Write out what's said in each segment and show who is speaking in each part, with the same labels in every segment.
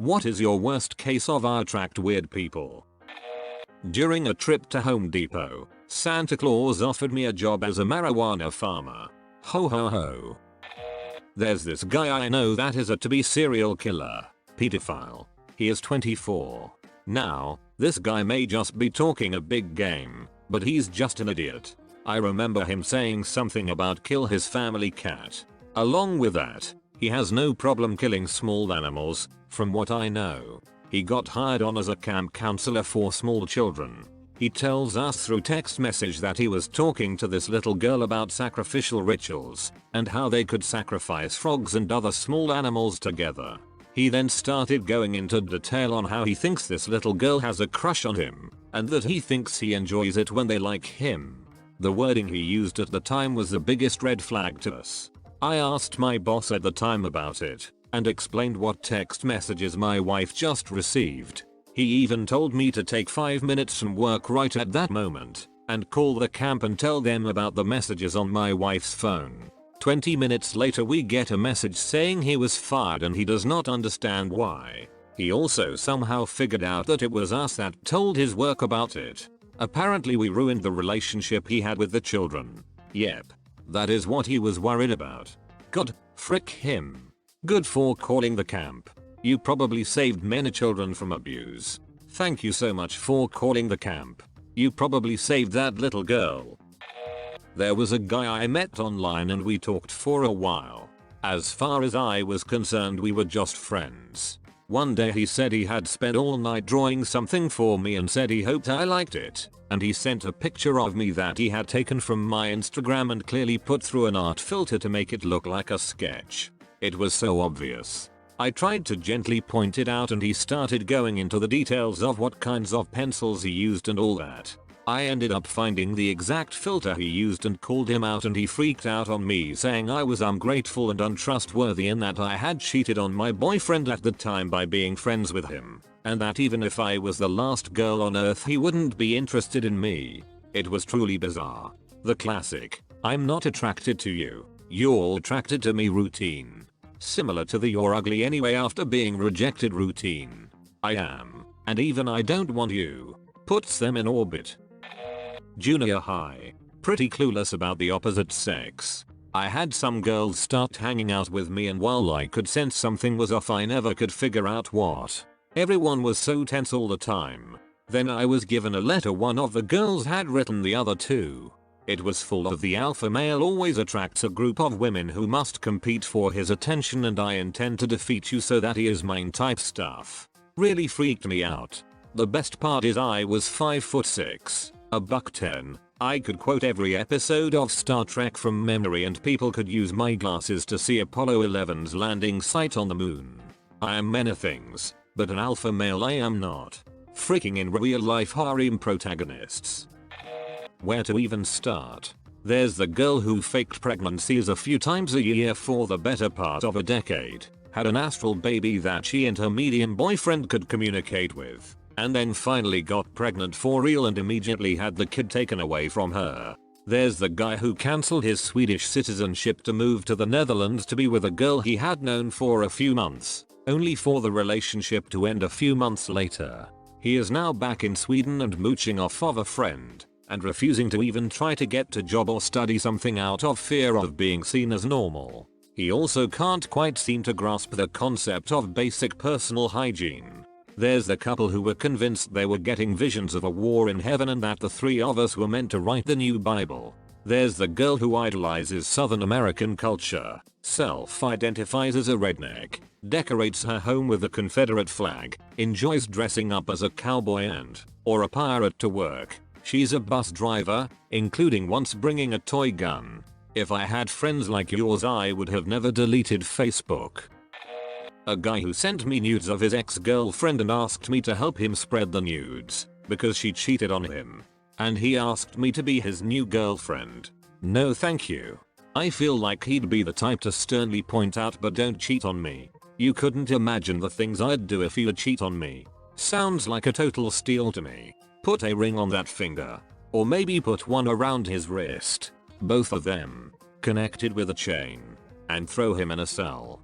Speaker 1: What is your worst case of I attract weird people? During a trip to Home Depot, Santa Claus offered me a job as a marijuana farmer. Ho ho ho. There's this guy I know that is a to-be serial killer, pedophile. He is 24. Now, this guy may just be talking a big game, but he's just an idiot. I remember him saying something about kill his family cat. Along with that, he has no problem killing small animals, from what I know. He got hired on as a camp counselor for small children. He tells us through text message that he was talking to this little girl about sacrificial rituals and how they could sacrifice frogs and other small animals together. He then started going into detail on how he thinks this little girl has a crush on him and that he thinks he enjoys it when they like him. The wording he used at the time was the biggest red flag to us. I asked my boss at the time about it and explained what text messages my wife just received. He even told me to take 5 minutes from work right at that moment and call the camp and tell them about the messages on my wife's phone. 20 minutes later we get a message saying he was fired and he does not understand why. He also somehow figured out that it was us that told his work about it. Apparently we ruined the relationship he had with the children. Yep. That is what he was worried about. God, frick him. Good for calling the camp. You probably saved many children from abuse. Thank you so much for calling the camp. You probably saved that little girl. There was a guy I met online and we talked for a while. As far as I was concerned we were just friends. One day he said he had spent all night drawing something for me and said he hoped I liked it. And he sent a picture of me that he had taken from my Instagram and clearly put through an art filter to make it look like a sketch. It was so obvious. I tried to gently point it out and he started going into the details of what kinds of pencils he used and all that. I ended up finding the exact filter he used and called him out and he freaked out on me saying I was ungrateful and untrustworthy and that I had cheated on my boyfriend at the time by being friends with him. And that even if I was the last girl on earth he wouldn't be interested in me. It was truly bizarre. The classic, I'm not attracted to you, you're attracted to me routine. Similar to the you're ugly anyway after being rejected routine. I am, and even I don't want you, puts them in orbit. Junior high. Pretty clueless about the opposite sex. I had some girls start hanging out with me and while I could sense something was off I never could figure out what. Everyone was so tense all the time. Then I was given a letter one of the girls had written the other two. It was full of the alpha male always attracts a group of women who must compete for his attention and I intend to defeat you so that he is mine type stuff. Really freaked me out. The best part is I was 5'6", $110. I could quote every episode of Star Trek from memory and people could use my glasses to see Apollo 11's landing site on the moon. I am many things, but an alpha male I am not. Freaking in real life harem protagonists. Where to even start? There's the girl who faked pregnancies a few times a year for the better part of a decade, had an astral baby that she and her medium boyfriend could communicate with, and then finally got pregnant for real and immediately had the kid taken away from her. There's the guy who cancelled his Swedish citizenship to move to the Netherlands to be with a girl he had known for a few months, only for the relationship to end a few months later. He is now back in Sweden and mooching off of a friend, and refusing to even try to get a job or study something out of fear of being seen as normal. He also can't quite seem to grasp the concept of basic personal hygiene. There's the couple who were convinced they were getting visions of a war in heaven and that the three of us were meant to write the new Bible. There's the girl who idolizes Southern American culture, self-identifies as a redneck, decorates her home with the Confederate flag, enjoys dressing up as a cowboy or a pirate to work. She's a bus driver, including once bringing a toy gun. If I had friends like yours I would have never deleted Facebook. A guy who sent me nudes of his ex-girlfriend and asked me to help him spread the nudes because she cheated on him. And he asked me to be his new girlfriend. No thank you. I feel like he'd be the type to sternly point out but don't cheat on me. You couldn't imagine the things I'd do if you'd cheat on me. Sounds like a total steal to me. Put a ring on that finger. Or maybe put one around his wrist. Both of them. Connected with a chain. And throw him in a cell.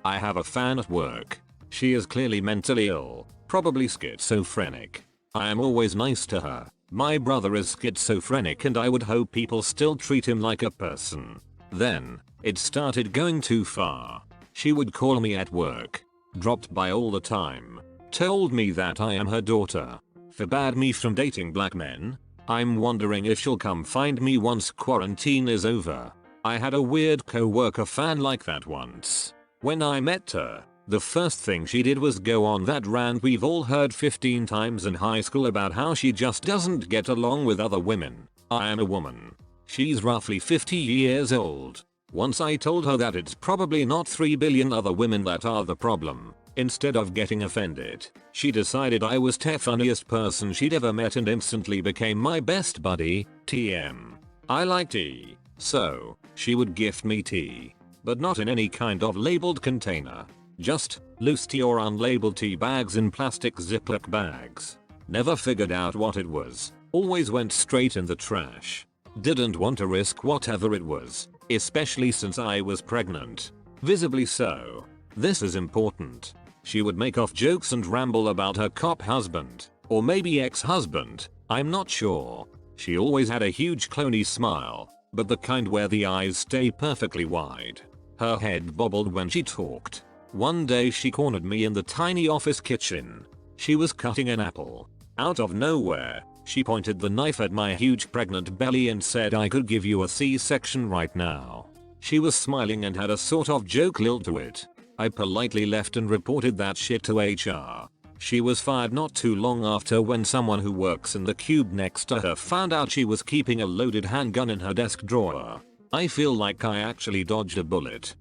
Speaker 1: I have a fan at work. She is clearly mentally ill, probably schizophrenic. I am always nice to her. My brother is schizophrenic and I would hope people still treat him like a person. Then, it started going too far. She would call me at work, dropped by all the time, told me that I am her daughter, forbade me from dating black men. I'm wondering if she'll come find me once quarantine is over. I had a weird co-worker fan like that once. When I met her, the first thing she did was go on that rant we've all heard 15 times in high school about how she just doesn't get along with other women. I am a woman. She's roughly 50 years old. Once I told her that it's probably not 3 billion other women that are the problem. Instead of getting offended, she decided I was the funniest person she'd ever met and instantly became my best buddy. TM. I like tea, so she would gift me tea, but not in any kind of labeled container. Just loose tea or unlabeled tea bags in plastic Ziploc bags. Never figured out what it was. Always went straight in the trash. Didn't want to risk whatever it was, especially since I was pregnant. Visibly so. This is important. She would make off jokes and ramble about her cop husband, or maybe ex-husband, I'm not sure. She always had a huge clony smile, but the kind where the eyes stay perfectly wide. Her head bobbled when she talked. One day she cornered me in the tiny office kitchen. She was cutting an apple. Out of nowhere, she pointed the knife at my huge pregnant belly and said I could give you a C-section right now. She was smiling and had a sort of joke lilt to it. I politely left and reported that shit to HR. She was fired not too long after when someone who works in the cube next to her found out she was keeping a loaded handgun in her desk drawer. I feel like I actually dodged a bullet.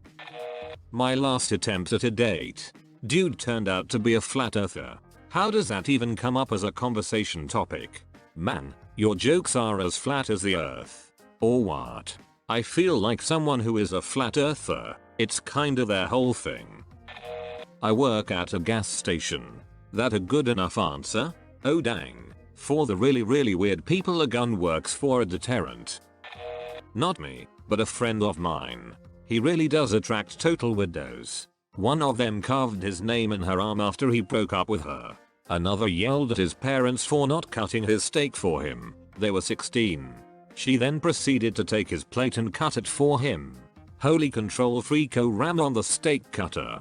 Speaker 1: My last attempt at a date. Dude turned out to be a flat earther. How does that even come up as a conversation topic? Man, your jokes are as flat as the earth. Or what? I feel like someone who is a flat earther, it's kinda their whole thing. I work at a gas station. That a good enough answer? Oh dang. For the really weird people a gun works for a deterrent. Not me, but a friend of mine. He really does attract total weirdos. One of them carved his name in her arm after he broke up with her. Another yelled at his parents for not cutting his steak for him. They were 16. She then proceeded to take his plate and cut it for him. Holy control freako ram on the steak cutter.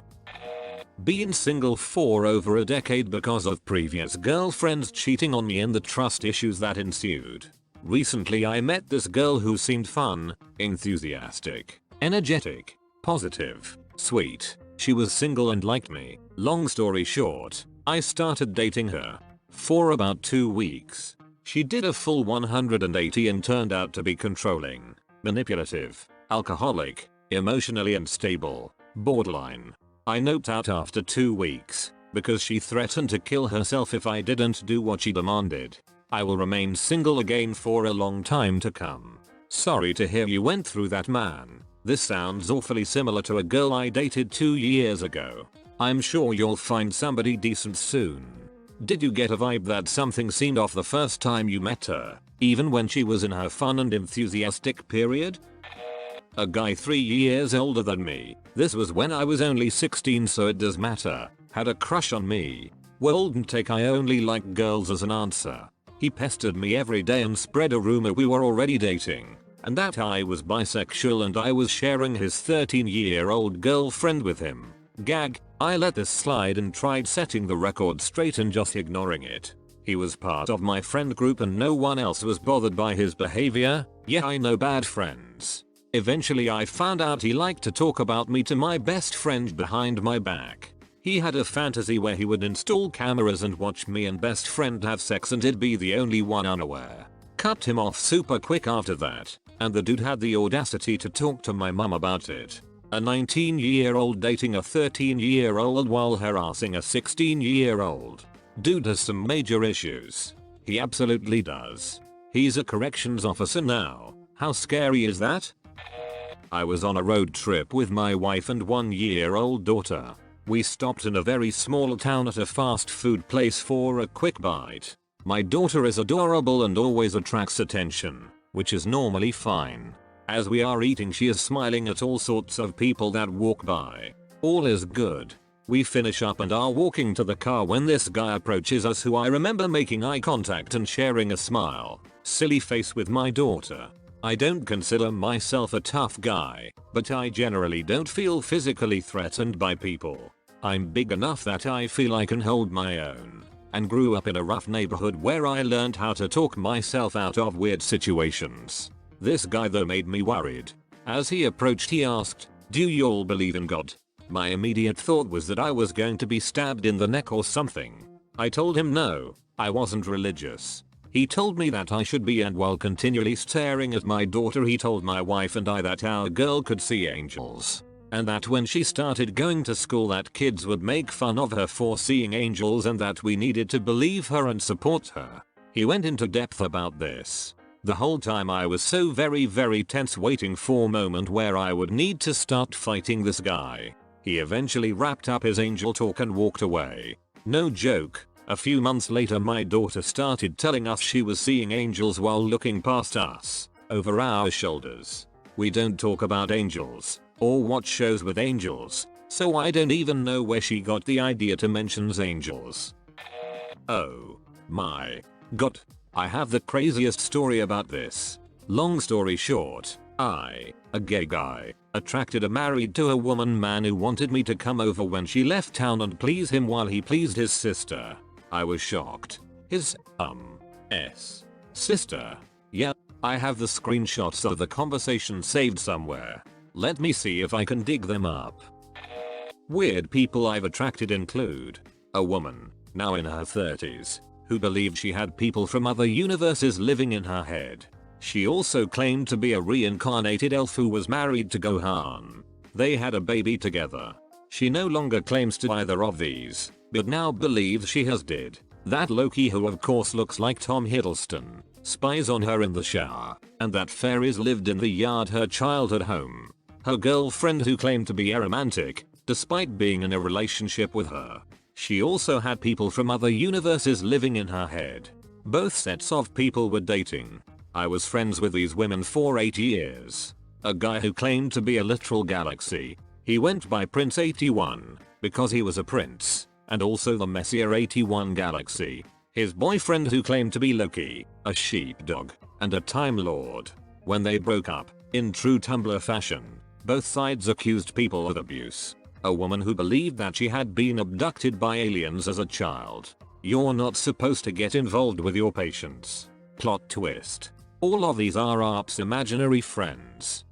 Speaker 1: Been single for over a decade because of previous girlfriends cheating on me and the trust issues that ensued. Recently I met this girl who seemed fun, enthusiastic, energetic, positive, sweet. She was single and liked me. Long story short, I started dating her. For about 2 weeks. She did a full 180 and turned out to be controlling, manipulative, alcoholic, emotionally unstable, borderline. I noped out after 2 weeks because she threatened to kill herself if I didn't do what she demanded. I will remain single again for a long time to come. Sorry to hear you went through that, man. This sounds awfully similar to a girl I dated 2 years ago. I'm sure you'll find somebody decent soon. Did you get a vibe that something seemed off the first time you met her, even when she was in her fun and enthusiastic period? A guy 3 years older than me, this was when I was only 16 so it does matter, had a crush on me. Wouldn't take I only like girls as an answer. He pestered me every day and spread a rumor we were already dating, and that I was bisexual and I was sharing his 13-year-old girlfriend with him. Gag, I let this slide and tried setting the record straight and just ignoring it. He was part of my friend group and no one else was bothered by his behavior. Yeah, I know, bad friends. Eventually I found out he liked to talk about me to my best friend behind my back. He had a fantasy where he would install cameras and watch me and best friend have sex and he'd be the only one unaware. Cut him off super quick after that, and the dude had the audacity to talk to my mum about it. A 19-year-old dating a 13-year-old while harassing a 16-year-old. Dude has some major issues. He absolutely does. He's a corrections officer now. How scary is that? I was on a road trip with my wife and 1-year-old daughter. We stopped in a very small town at a fast food place for a quick bite. My daughter is adorable and always attracts attention, which is normally fine. As we are eating she is smiling at all sorts of people that walk by. All is good. We finish up and are walking to the car when this guy approaches us, who I remember making eye contact and sharing a smile, silly face with my daughter. I don't consider myself a tough guy, but I generally don't feel physically threatened by people. I'm big enough that I feel I can hold my own, and grew up in a rough neighborhood where I learned how to talk myself out of weird situations. This guy though made me worried. As he approached, he asked, "Do you all believe in God?" My immediate thought was that I was going to be stabbed in the neck or something. I told him no, I wasn't religious. He told me that I should be, and while continually staring at my daughter, he told my wife and I that our girl could see angels, and that when she started going to school that kids would make fun of her for seeing angels, and that we needed to believe her and support her. He went into depth about this. The whole time I was so very tense, waiting for a moment where I would need to start fighting this guy. He eventually wrapped up his angel talk and walked away. No joke, a few months later my daughter started telling us she was seeing angels while looking past us, over our shoulders. We don't talk about angels, or watch shows with angels, so I don't even know where she got the idea to mention angels. Oh my god, I have the craziest story about this. Long story short, I, a gay guy, attracted a married to a woman man who wanted me to come over when she left town and please him while he pleased his sister. I was shocked. His, sister. Yeah, I have the screenshots of the conversation saved somewhere. Let me see if I can dig them up. Weird people I've attracted include a woman, now in her 30s, who believed she had people from other universes living in her head. She also claimed to be a reincarnated elf who was married to Gohan. They had a baby together. She no longer claims to either of these, but now believes she has did. That Loki, who of course looks like Tom Hiddleston, spies on her in the shower, and that fairies lived in the yard her childhood home. Her girlfriend who claimed to be aromantic, despite being in a relationship with her. She also had people from other universes living in her head. Both sets of people were dating. I was friends with these women for 8 years. A guy who claimed to be a literal galaxy. He went by Prince 81 because he was a prince, and also the Messier 81 galaxy. His boyfriend who claimed to be Loki, a sheepdog, and a Time Lord. When they broke up, in true Tumblr fashion, both sides accused people of abuse. A woman who believed that she had been abducted by aliens as a child. You're not supposed to get involved with your patients. Plot twist. All of these are ARP's imaginary friends.